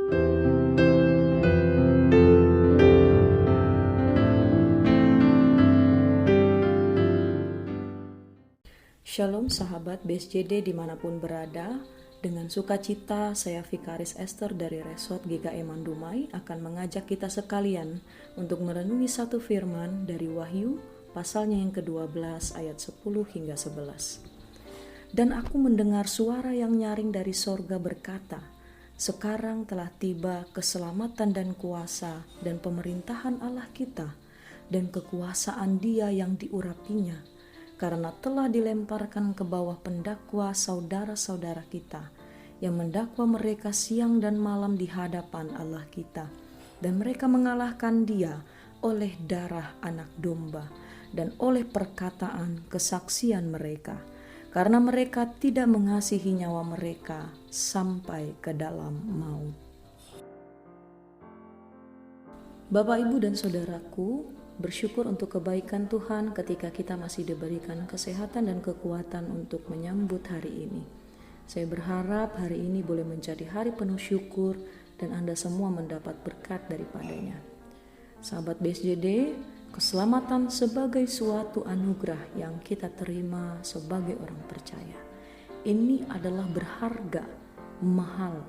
Shalom sahabat BSJD dimanapun berada. Dengan sukacita saya Vikaris Esther dari Resort GKI Mandumai akan mengajak kita sekalian untuk merenungi satu firman dari Wahyu pasalnya yang ke-12 ayat 10 hingga 11. Dan aku mendengar suara yang nyaring dari sorga berkata, sekarang telah tiba keselamatan dan kuasa dan pemerintahan Allah kita dan kekuasaan Dia yang diurapinya, karena telah dilemparkan ke bawah pendakwa saudara-saudara kita yang mendakwa mereka siang dan malam di hadapan Allah kita, dan mereka mengalahkan Dia oleh darah anak domba dan oleh perkataan kesaksian mereka, karena mereka tidak mengasihi nyawa mereka sampai ke dalam maut. Bapak, Ibu, dan saudaraku, bersyukur untuk kebaikan Tuhan ketika kita masih diberikan kesehatan dan kekuatan untuk menyambut hari ini. Saya berharap hari ini boleh menjadi hari penuh syukur dan Anda semua mendapat berkat daripadanya. Sahabat BSJD, keselamatan sebagai suatu anugerah yang kita terima sebagai orang percaya. Ini adalah berharga, mahal.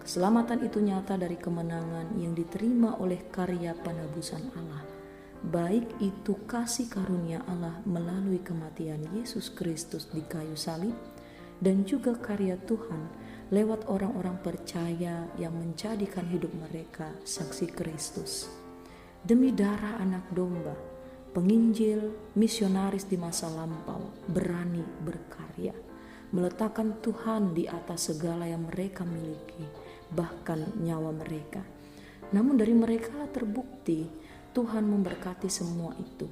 Keselamatan itu nyata dari kemenangan yang diterima oleh karya penebusan Allah. Baik itu kasih karunia Allah melalui kematian Yesus Kristus di kayu salib, dan juga karya Tuhan lewat orang-orang percaya yang menjadikan hidup mereka saksi Kristus. Demi darah anak domba, penginjil, misionaris di masa lampau berani berkarya, meletakkan Tuhan di atas segala yang mereka miliki, bahkan nyawa mereka. Namun dari mereka terbukti Tuhan memberkati semua itu,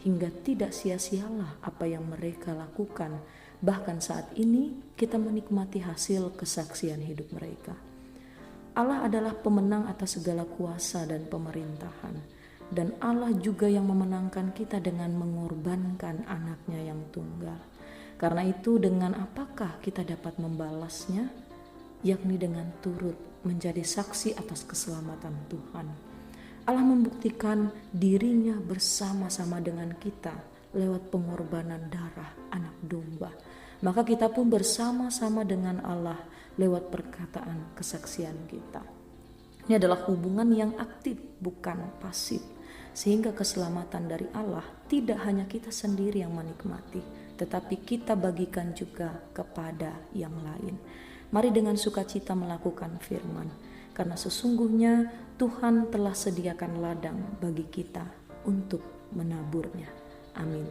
hingga tidak sia-sialah apa yang mereka lakukan. Bahkan saat ini kita menikmati hasil kesaksian hidup mereka. Allah adalah pemenang atas segala kuasa dan pemerintahan, dan Allah juga yang memenangkan kita dengan mengorbankan anaknya yang tunggal. Karena itu dengan apakah kita dapat membalasnya? Yakni dengan turut menjadi saksi atas keselamatan Tuhan. Allah membuktikan dirinya bersama-sama dengan kita lewat pengorbanan darah anak domba. Maka kita pun bersama-sama dengan Allah lewat perkataan kesaksian kita. Ini adalah hubungan yang aktif, bukan pasif. Sehingga keselamatan dari Allah tidak hanya kita sendiri yang menikmati, tetapi kita bagikan juga kepada yang lain. Mari dengan sukacita melakukan firman, karena sesungguhnya Tuhan telah sediakan ladang bagi kita untuk menaburnya. Amin.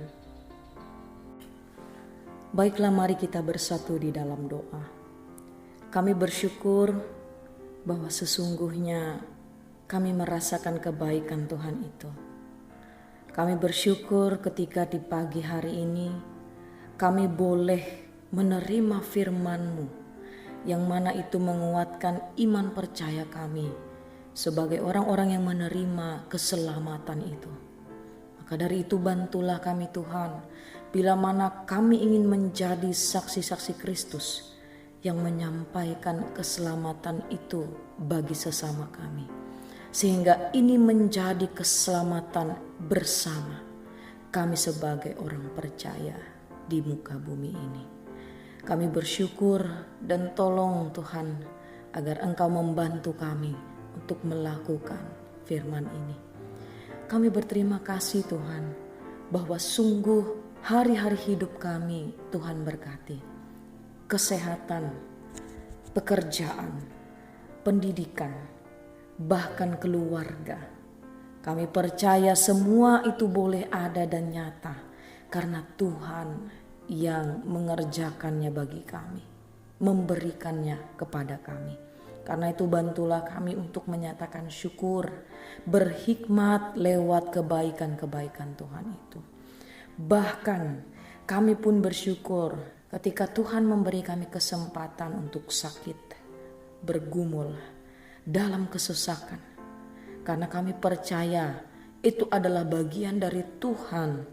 Baiklah, mari kita bersatu di dalam doa. Kami bersyukur bahwa sesungguhnya kami merasakan kebaikan Tuhan itu. Kami bersyukur ketika di pagi hari ini kami boleh menerima firman-Mu, yang mana itu menguatkan iman percaya kami sebagai orang-orang yang menerima keselamatan itu. Maka dari itu bantulah kami Tuhan, bila mana kami ingin menjadi saksi-saksi Kristus yang menyampaikan keselamatan itu bagi sesama kami. Sehingga ini menjadi keselamatan bersama kami sebagai orang percaya di muka bumi ini. Kami bersyukur dan tolong Tuhan agar Engkau membantu kami untuk melakukan firman ini. Kami berterima kasih Tuhan bahwa sungguh hari-hari hidup kami Tuhan berkati. Kesehatan, pekerjaan, pendidikan, bahkan keluarga. Kami percaya semua itu boleh ada dan nyata karena Tuhan yang mengerjakannya bagi kami, memberikannya kepada kami. Karena itu bantulah kami untuk menyatakan syukur, berhikmat lewat kebaikan-kebaikan Tuhan itu. Bahkan kami pun bersyukur ketika Tuhan memberi kami kesempatan untuk sakit, bergumul dalam kesesakan. Karena kami percaya itu adalah bagian dari Tuhan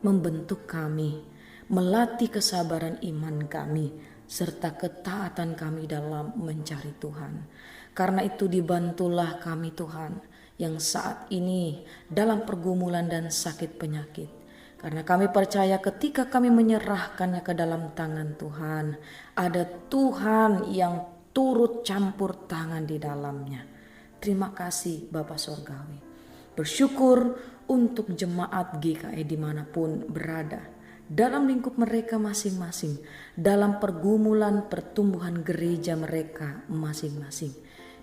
membentuk kami, melatih kesabaran iman kami, serta ketaatan kami dalam mencari Tuhan. Karena itu dibantulah kami Tuhan yang saat ini dalam pergumulan dan sakit penyakit. Karena kami percaya ketika kami menyerahkannya ke dalam tangan Tuhan, ada Tuhan yang turut campur tangan di dalamnya. Terima kasih Bapa Sorgawi. Bersyukur untuk jemaat GKI dimanapun berada, dalam lingkup mereka masing-masing, dalam pergumulan pertumbuhan gereja mereka masing-masing.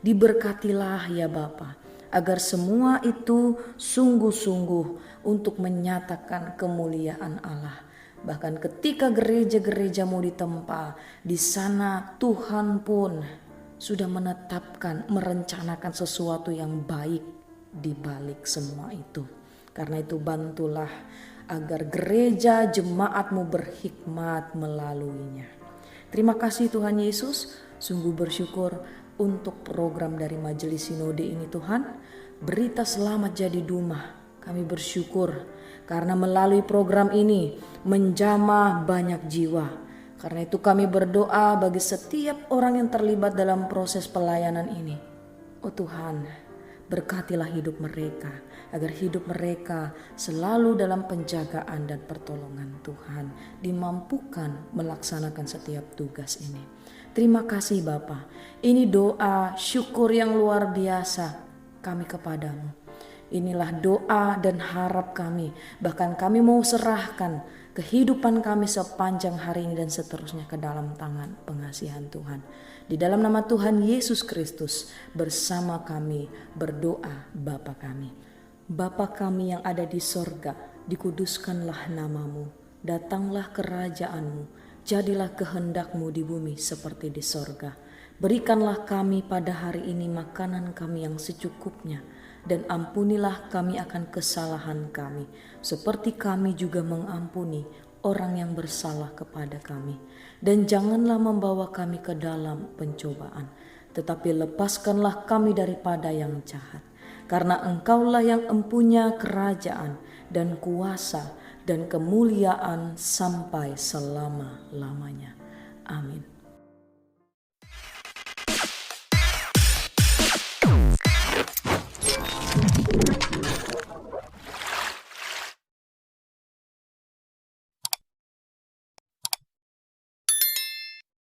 Diberkatilah ya Bapa, agar semua itu sungguh-sungguh untuk menyatakan kemuliaan Allah. Bahkan ketika gereja-gereja mau ditempa, di sana Tuhan pun sudah menetapkan, merencanakan sesuatu yang baik di balik semua itu. Karena itu bantulah agar gereja jemaatmu berhikmat melaluinya. Terima kasih Tuhan Yesus, sungguh bersyukur untuk program dari Majelis Sinode ini Tuhan. Berita selamat jadi Dumah, kami bersyukur karena melalui program ini menjamah banyak jiwa. Karena itu kami berdoa bagi setiap orang yang terlibat dalam proses pelayanan ini. Oh Tuhan, berkatilah hidup mereka, agar hidup mereka selalu dalam penjagaan dan pertolongan Tuhan, dimampukan melaksanakan setiap tugas ini. Terima kasih Bapa. Ini doa syukur yang luar biasa kami kepadamu. Inilah doa dan harap kami. Bahkan kami mau serahkan kehidupan kami sepanjang hari ini dan seterusnya ke dalam tangan pengasihan Tuhan. Di dalam nama Tuhan Yesus Kristus bersama kami berdoa Bapa kami. Bapa kami yang ada di sorga, dikuduskanlah namamu. Datanglah kerajaanmu. Jadilah kehendak-Mu di bumi seperti di sorga. Berikanlah kami pada hari ini makanan kami yang secukupnya, dan ampunilah kami akan kesalahan kami, seperti kami juga mengampuni orang yang bersalah kepada kami. Dan janganlah membawa kami ke dalam pencobaan, tetapi lepaskanlah kami daripada yang jahat. Karena Engkaulah yang empunya kerajaan dan kuasa dan kemuliaan sampai selama-lamanya. Amin.